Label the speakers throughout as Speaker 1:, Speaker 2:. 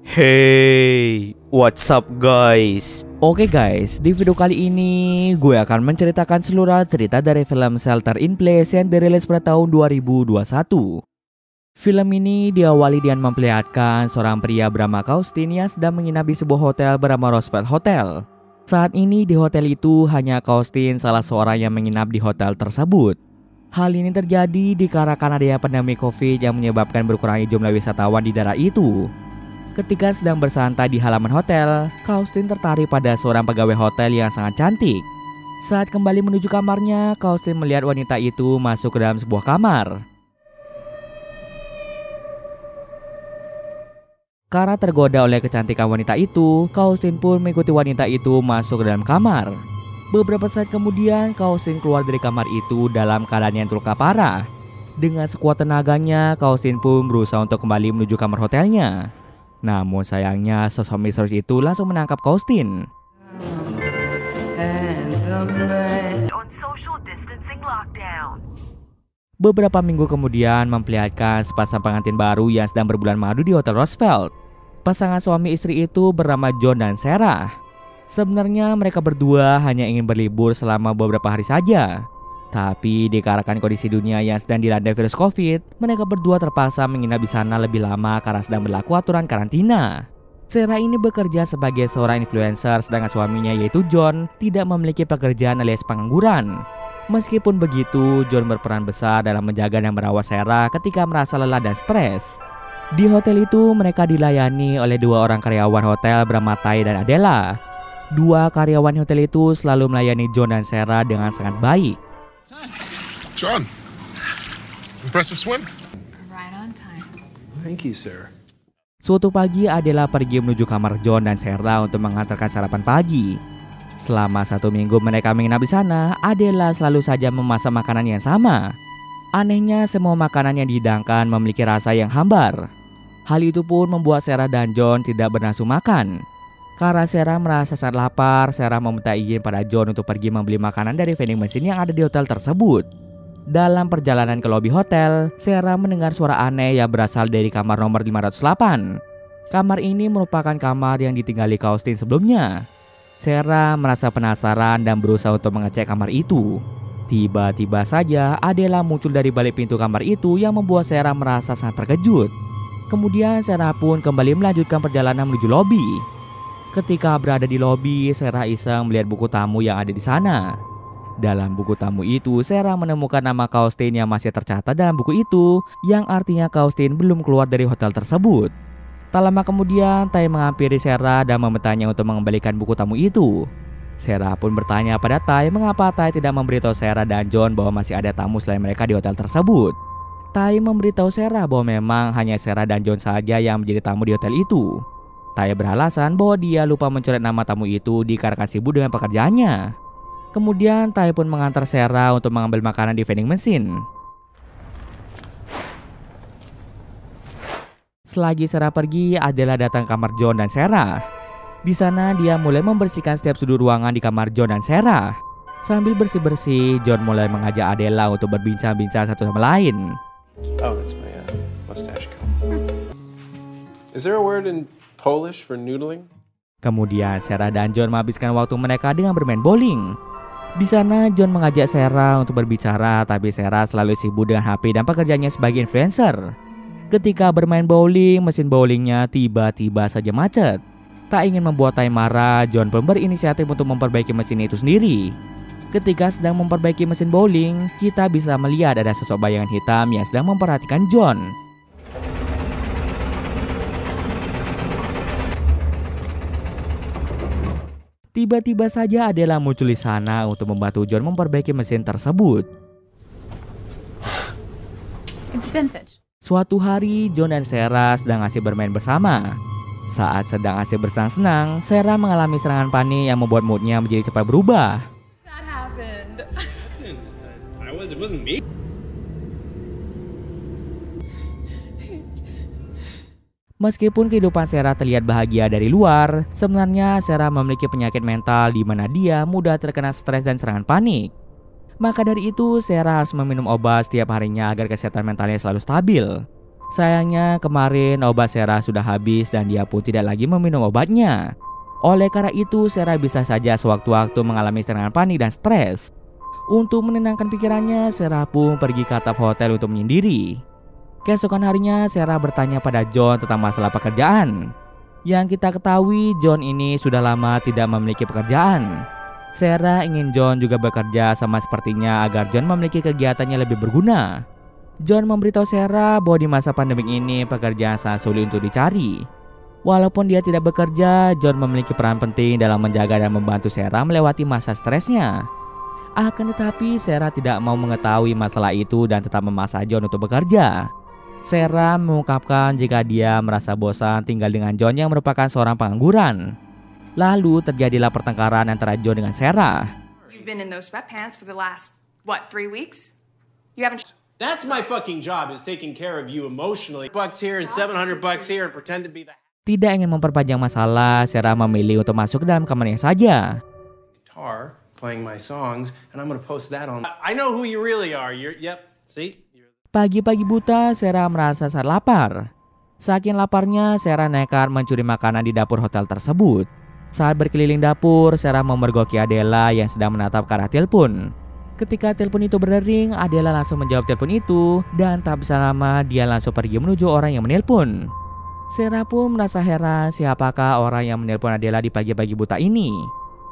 Speaker 1: Hey, what's up guys? Oke guys, di video kali ini gue akan menceritakan seluruh cerita dari film Shelter in Place yang dirilis pada tahun 2021. Film ini diawali dengan memperlihatkan seorang pria bernama Kaustin yang sedang menginap di sebuah hotel bernama Roosevelt Hotel. Saat ini di hotel itu hanya Kaustin salah seorang yang menginap di hotel tersebut. Hal ini terjadi dikarenakan adanya pandemi COVID yang menyebabkan berkurangnya jumlah wisatawan di daerah itu. Ketika sedang bersantai di halaman hotel, Kaustin tertarik pada seorang pegawai hotel yang sangat cantik. Saat kembali menuju kamarnya, Kaustin melihat wanita itu masuk ke dalam sebuah kamar. Karena tergoda oleh kecantikan wanita itu, Kaustin pun mengikuti wanita itu masuk ke dalam kamar. Beberapa saat kemudian, Kaustin keluar dari kamar itu dalam keadaan yang terluka parah. Dengan sekuat tenaganya, Kaustin pun berusaha untuk kembali menuju kamar hotelnya. Namun sayangnya sosok misterius itu langsung menangkap Kaustin. Beberapa minggu kemudian memperlihatkan sepasang pengantin baru yang sedang berbulan madu di Hotel Roosevelt. Pasangan suami istri itu bernama John dan Sarah. Sebenarnya mereka berdua hanya ingin berlibur selama beberapa hari saja. Tapi dikarenakan kondisi dunia yang sedang dilanda virus COVID, mereka berdua terpaksa menginap di sana lebih lama karena sedang berlaku aturan karantina. Sarah ini bekerja sebagai seorang influencer, sedangkan suaminya yaitu John tidak memiliki pekerjaan alias pengangguran. Meskipun begitu, John berperan besar dalam menjaga dan merawat Sarah ketika merasa lelah dan stres. Di hotel itu mereka dilayani oleh dua orang karyawan hotel bernama Ty dan Adela. Dua karyawan hotel itu selalu melayani John dan Sarah dengan sangat baik.
Speaker 2: John, impressive swim.
Speaker 3: Right on time.
Speaker 2: Thank you, sir.
Speaker 1: Suatu pagi Adela pergi menuju kamar John dan Sarah untuk mengantarkan sarapan pagi. Selama 1 minggu mereka menginap di sana, Adela selalu saja memasak makanan yang sama. Anehnya semua makanan yang dihidangkan memiliki rasa yang hambar. Hal itu pun membuat Sarah dan John tidak bernafsu makan. Karena Sarah merasa sangat lapar, Sarah meminta izin pada John untuk pergi membeli makanan dari vending machine yang ada di hotel tersebut. Dalam perjalanan ke lobi hotel, Sarah mendengar suara aneh yang berasal dari kamar nomor 508. Kamar ini merupakan kamar yang ditinggali Kaustin sebelumnya. Sarah merasa penasaran dan berusaha untuk mengecek kamar itu. Tiba-tiba saja Adela muncul dari balik pintu kamar itu yang membuat Sarah merasa sangat terkejut. Kemudian Sarah pun kembali melanjutkan perjalanan menuju lobi. Ketika berada di lobi, Sarah iseng melihat buku tamu yang ada di sana. Dalam buku tamu itu, Sarah menemukan nama Kaustin yang masih tercatat dalam buku itu, yang artinya Kaustin belum keluar dari hotel tersebut. Tak lama kemudian, Ty menghampiri Sarah dan memintanya untuk mengembalikan buku tamu itu. Sarah pun bertanya pada Ty mengapa Ty tidak memberitahu Sarah dan John bahwa masih ada tamu selain mereka di hotel tersebut. Ty memberitahu Sarah bahwa memang hanya Sarah dan John saja yang menjadi tamu di hotel itu. Ty beralasan bahwa dia lupa mencoret nama tamu itu dikarenakan sibuk dengan pekerjaannya. Kemudian Ty pun mengantar Sarah untuk mengambil makanan di vending machine. Selagi Sarah pergi, Adela datang ke kamar John dan Sarah. Di sana dia mulai membersihkan setiap sudut ruangan di kamar John dan Sarah. Sambil bersih-bersih, John mulai mengajak Adela untuk berbincang-bincang satu sama lain.
Speaker 4: Oh, that's my mustache comb. Is there a word in Polish for noodling?
Speaker 1: Kemudian Sarah dan John menghabiskan waktu mereka dengan bermain bowling. Di sana John mengajak Sarah untuk berbicara, tapi Sarah selalu sibuk dengan HP dan pekerjaannya sebagai influencer. Ketika bermain bowling, mesin bowlingnya tiba-tiba saja macet. Tak ingin membuat Ty marah, John pun berinisiatif untuk memperbaiki mesin itu sendiri. Ketika sedang memperbaiki mesin bowling, kita bisa melihat ada sosok bayangan hitam yang sedang memperhatikan John. Tiba-tiba saja Adela muncul di sana untuk membantu John memperbaiki mesin tersebut.
Speaker 3: It's vintage.
Speaker 1: Suatu hari, John dan Sarah sedang asik bermain bersama. Saat sedang asik bersenang-senang, Sarah mengalami serangan panik yang membuat moodnya menjadi cepat berubah.
Speaker 3: That happened.
Speaker 4: It wasn't me.
Speaker 1: Meskipun kehidupan Sarah terlihat bahagia dari luar, sebenarnya Sarah memiliki penyakit mental di mana dia mudah terkena stres dan serangan panik. Maka dari itu, Sarah harus meminum obat setiap harinya agar kesehatan mentalnya selalu stabil. Sayangnya kemarin obat Sarah sudah habis dan dia pun tidak lagi meminum obatnya. Oleh karena itu Sarah bisa saja sewaktu-waktu mengalami serangan panik dan stres. Untuk menenangkan pikirannya, Sarah pun pergi ke atap hotel untuk menyendiri. Keesokan harinya Sarah bertanya pada John tentang masalah pekerjaan. Yang kita ketahui John ini sudah lama tidak memiliki pekerjaan. Sarah ingin John juga bekerja sama sepertinya agar John memiliki kegiatannya lebih berguna. John memberitahu Sarah bahwa di masa pandemik ini pekerjaan sangat sulit untuk dicari. Walaupun dia tidak bekerja, John memiliki peran penting dalam menjaga dan membantu Sarah melewati masa stresnya. Akan tetapi Sarah tidak mau mengetahui masalah itu dan tetap memaksa John untuk bekerja. Sarah mengungkapkan jika dia merasa bosan tinggal dengan John yang merupakan seorang pengangguran. Lalu terjadilah pertengkaran antara John dengan Sarah.
Speaker 5: You've been in those sweatpants for the last, 3 weeks? You haven't...
Speaker 4: That's my fucking job, is taking care of you emotionally. Bucks here and $700 here and pretend to be the...
Speaker 1: Tidak ingin memperpanjang masalah, Sarah memilih untuk masuk ke dalam kamarnya saja.
Speaker 4: Guitar, playing my songs, and I'm gonna post that on... I know who you really are. See?
Speaker 1: Pagi-pagi buta, Sarah merasa sangat lapar. Saking laparnya, Sarah nekat mencuri makanan di dapur hotel tersebut. Saat berkeliling dapur, Sarah memergoki Adela yang sedang menatap ke arah telepon. Ketika telepon itu berdering, Adela langsung menjawab telepon itu dan tak bisa lama dia langsung pergi menuju orang yang menelpon. Sarah pun merasa heran siapakah orang yang menelpon Adela di pagi-pagi buta ini.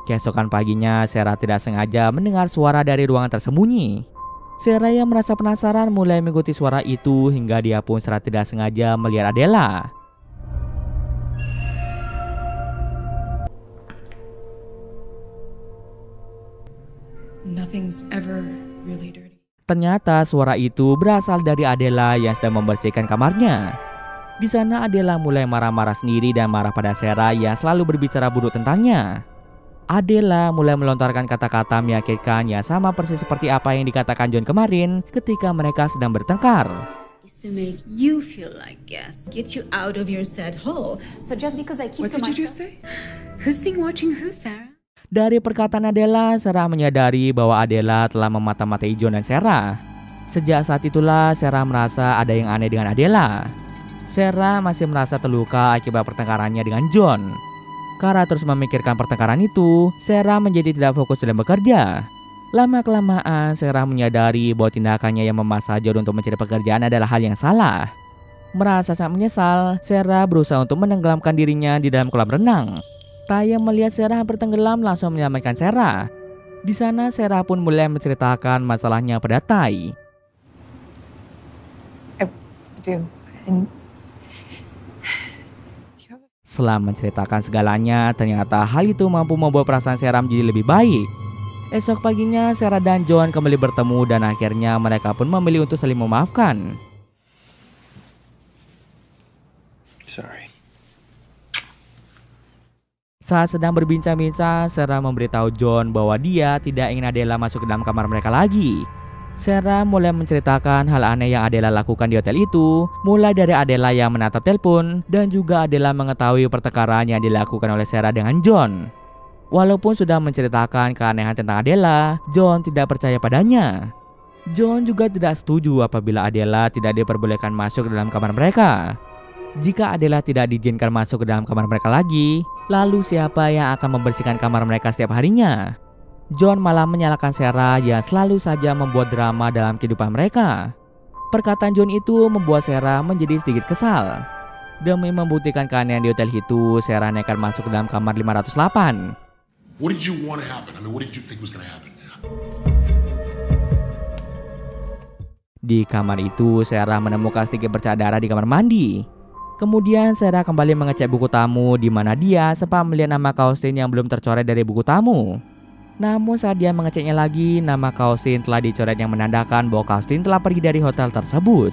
Speaker 1: Keesokan paginya, Sarah tidak sengaja mendengar suara dari ruangan tersembunyi. Sarah yang merasa penasaran mulai mengikuti suara itu hingga dia pun secara tidak sengaja melihat Adela.
Speaker 5: Nothing's ever really dirty.
Speaker 1: Ternyata suara itu berasal dari Adela yang sedang membersihkan kamarnya. Di sana Adela mulai marah-marah sendiri dan marah pada Sarah yang selalu berbicara buruk tentangnya. Adela mulai melontarkan kata-kata menyakitkan yang sama persis seperti apa yang dikatakan John kemarin ketika mereka sedang bertengkar.
Speaker 3: Is to make you feel like yes, get you out of your sad hole. So just because I keep
Speaker 5: What
Speaker 3: to
Speaker 5: did you
Speaker 3: myself.
Speaker 5: just say?
Speaker 3: Who's been watching who, Sarah?
Speaker 1: Dari perkataan Adela, Sarah menyadari bahwa Adela telah memata-matai John dan Sarah. Sejak saat itulah Sarah merasa ada yang aneh dengan Adela. Sarah masih merasa terluka akibat pertengkarannya dengan John. Karena terus memikirkan pertengkaran itu, Sarah menjadi tidak fokus dalam bekerja. Lama-kelamaan, Sarah menyadari bahwa tindakannya yang memaksa John untuk mencari pekerjaan adalah hal yang salah. Merasa sangat menyesal, Sarah berusaha untuk menenggelamkan dirinya di dalam kolam renang. Tai yang melihat Sarah hampir tenggelam langsung menyelamatkan Sarah. Di sana Sarah pun mulai menceritakan masalahnya pada Tai. Setelah menceritakan segalanya, ternyata hal itu mampu membuat perasaan Sarah menjadi lebih baik. Esok paginya, Sarah dan John kembali bertemu dan akhirnya mereka pun memilih untuk saling memaafkan.
Speaker 4: Sorry.
Speaker 1: Saat sedang berbincang-bincang, Sarah memberitahu John bahwa dia tidak ingin Adela masuk ke dalam kamar mereka lagi. Sarah mulai menceritakan hal aneh yang Adela lakukan di hotel itu, mulai dari Adela yang menatap telepon dan juga Adela mengetahui pertengkaran yang dilakukan oleh Sarah dengan John. Walaupun sudah menceritakan keanehan tentang Adela, John tidak percaya padanya. John juga tidak setuju apabila Adela tidak diperbolehkan masuk ke dalam kamar mereka. Jika Adela tidak diizinkan masuk ke dalam kamar mereka lagi, lalu siapa yang akan membersihkan kamar mereka setiap harinya? John malah menyalahkan Sarah yang selalu saja membuat drama dalam kehidupan mereka. Perkataan John itu membuat Sarah menjadi sedikit kesal. Demi membuktikan keanehan di hotel itu, Sarah nekat masuk ke dalam kamar 508.
Speaker 2: What did you want to happen? I mean, what did you think was going to happen?
Speaker 1: Di kamar itu, Sarah menemukan sedikit bercak darah di kamar mandi. Kemudian Sarah kembali mengecek buku tamu di mana dia sempat melihat nama Kaustin yang belum tercoret dari buku tamu. Namun saat dia mengeceknya lagi, nama Kaustin telah dicoret yang menandakan bahwa Kaustin telah pergi dari hotel tersebut.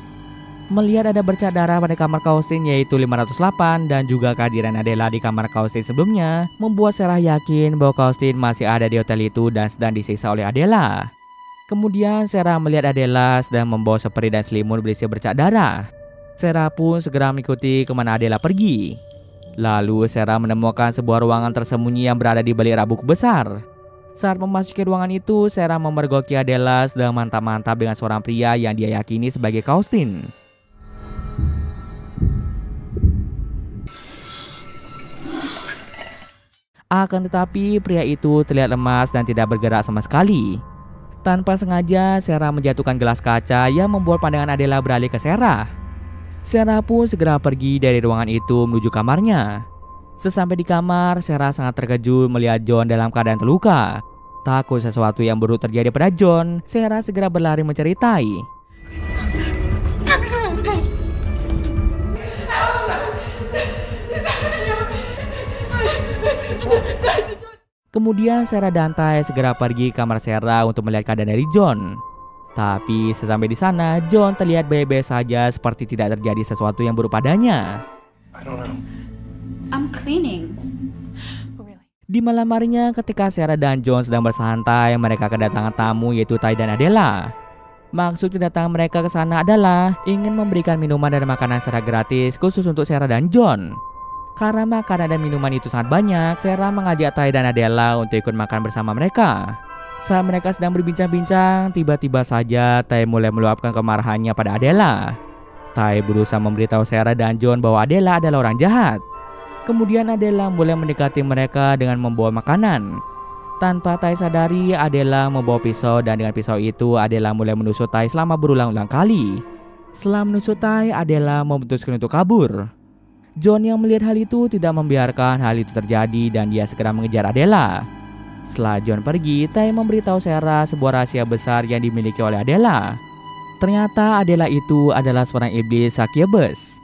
Speaker 1: Melihat ada bercak darah pada kamar Kaustin yaitu 508 dan juga kehadiran Adela di kamar Kaustin sebelumnya membuat Sarah yakin bahwa Kaustin masih ada di hotel itu dan sedang disiksa oleh Adela. Kemudian Sarah melihat Adela sedang membawa spray dan selimut berisi bercak darah. Sarah pun segera mengikuti kemana Adela pergi. Lalu Sarah menemukan sebuah ruangan tersembunyi yang berada di balik rak buku besar. Saat memasuki ruangan itu, Sarah memergoki Adela sedang mantap-mantap dengan seorang pria yang dia yakini sebagai Kaustin. Akan tetapi pria itu terlihat lemas dan tidak bergerak sama sekali. Tanpa sengaja Sarah menjatuhkan gelas kaca yang membuat pandangan Adela beralih ke Sarah. Sarah pun segera pergi dari ruangan itu menuju kamarnya. Sesampai di kamar, Sarah sangat terkejut melihat John dalam keadaan terluka. Takut sesuatu yang buruk terjadi pada John, Sarah segera berlari menceritai. Kemudian Sarah dan Ty segera pergi ke kamar Sarah untuk melihat keadaan dari John. Tapi sesampai di sana, John terlihat baik-baik saja seperti tidak terjadi sesuatu yang buruk padanya.
Speaker 4: I don't know.
Speaker 3: I'm cleaning.
Speaker 1: Di malam harinya ketika Sarah dan John sedang bersantai, mereka kedatangan tamu yaitu Ty dan Adela. Maksud kedatangan mereka ke sana adalah ingin memberikan minuman dan makanan secara gratis khusus untuk Sarah dan John. Karena makanan dan minuman itu sangat banyak, Sarah mengajak Ty dan Adela untuk ikut makan bersama mereka. Saat mereka sedang berbincang-bincang, tiba-tiba saja Ty mulai meluapkan kemarahannya pada Adela. Ty berusaha memberitahu Sarah dan John bahwa Adela adalah orang jahat. Kemudian Adela mulai mendekati mereka dengan membawa makanan. Tanpa Ty sadari, Adela membawa pisau dan dengan pisau itu Adela mulai menusuk Ty selama berulang-ulang kali. Setelah menusuk Ty, Adela memutuskan untuk kabur. John yang melihat hal itu tidak membiarkan hal itu terjadi dan dia segera mengejar Adela. Setelah John pergi, Ty memberitahu Sarah sebuah rahasia besar yang dimiliki oleh Adela. Ternyata Adela itu adalah seorang iblis Succubus.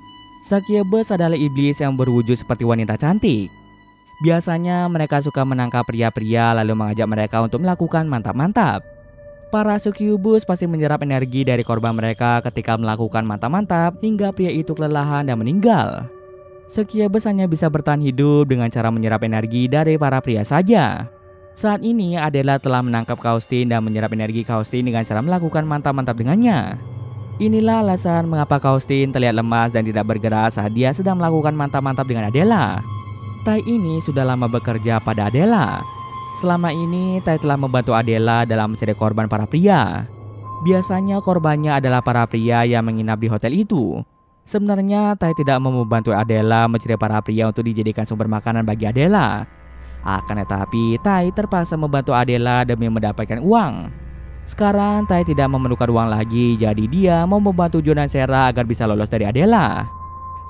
Speaker 1: Succubus adalah iblis yang berwujud seperti wanita cantik. Biasanya mereka suka menangkap pria-pria lalu mengajak mereka untuk melakukan mantap-mantap. Para Succubus pasti menyerap energi dari korban mereka ketika melakukan mantap-mantap hingga pria itu kelelahan dan meninggal. Succubus hanya bisa bertahan hidup dengan cara menyerap energi dari para pria saja. Saat ini Adela telah menangkap Kaustin dan menyerap energi Kaustin dengan cara melakukan mantap-mantap dengannya. Inilah alasan mengapa Kaustin terlihat lemas dan tidak bergerak saat dia sedang melakukan mantap-mantap dengan Adela. Ty ini sudah lama bekerja pada Adela. Selama ini Ty telah membantu Adela dalam mencari korban para pria. Biasanya korbannya adalah para pria yang menginap di hotel itu. Sebenarnya Ty tidak mau membantu Adela mencari para pria untuk dijadikan sumber makanan bagi Adela. Akan tetapi Ty terpaksa membantu Adela demi mendapatkan uang. Sekarang Ty tidak memerlukan uang lagi, jadi dia mau membantu John dan Sarah agar bisa lolos dari Adela.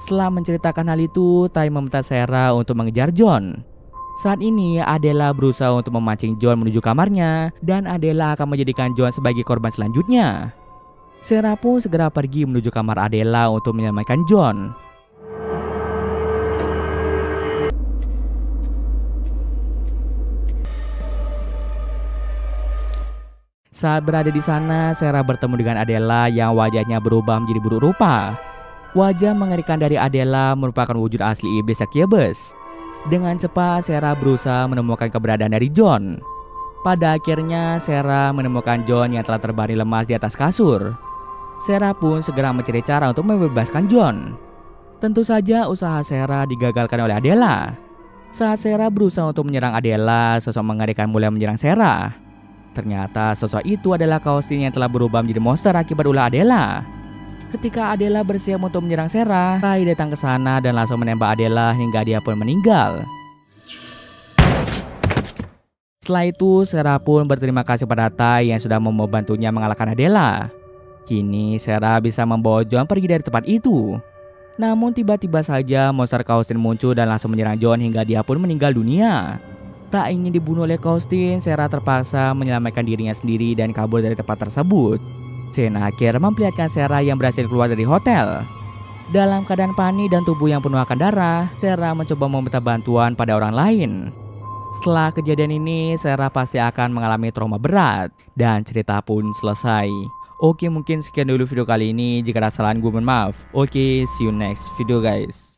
Speaker 1: Setelah menceritakan hal itu, Ty meminta Sarah untuk mengejar John. Saat ini Adela berusaha untuk memancing John menuju kamarnya dan Adela akan menjadikan John sebagai korban selanjutnya. Sarah pun segera pergi menuju kamar Adela untuk menyelamatkan John. Saat berada di sana, Sarah bertemu dengan Adela yang wajahnya berubah menjadi buruk rupa. Wajah mengerikan dari Adela merupakan wujud asli iblis Succubus. Dengan cepat, Sarah berusaha menemukan keberadaan dari John. Pada akhirnya, Sarah menemukan John yang telah terbaring lemas di atas kasur. Sarah pun segera mencari cara untuk membebaskan John. Tentu saja usaha Sarah digagalkan oleh Adela. Saat Sarah berusaha untuk menyerang Adela, sosok mengerikan mulai menyerang Sarah. Ternyata sosok itu adalah Kaustin yang telah berubah menjadi monster akibat ulah Adela. Ketika Adela bersiap untuk menyerang Sarah, Ty datang ke sana dan langsung menembak Adela hingga dia pun meninggal. Setelah itu, Sarah pun berterima kasih pada Ty yang sudah membantunya mengalahkan Adela. Kini Sarah bisa membawa John pergi dari tempat itu. Namun tiba-tiba saja monster Kaustin muncul dan langsung menyerang John hingga dia pun meninggal dunia. Tak ingin dibunuh oleh Kaustin, Sarah terpaksa menyelamatkan dirinya sendiri dan kabur dari tempat tersebut. Scene akhir memperlihatkan Sarah yang berhasil keluar dari hotel. Dalam keadaan panik dan tubuh yang penuh akan darah, Sarah mencoba meminta bantuan pada orang lain. Setelah kejadian ini, Sarah pasti akan mengalami trauma berat dan cerita pun selesai. Oke, mungkin sekian dulu video kali ini. Jika ada kesalahan gue mohon maaf. Oke, see you next video guys.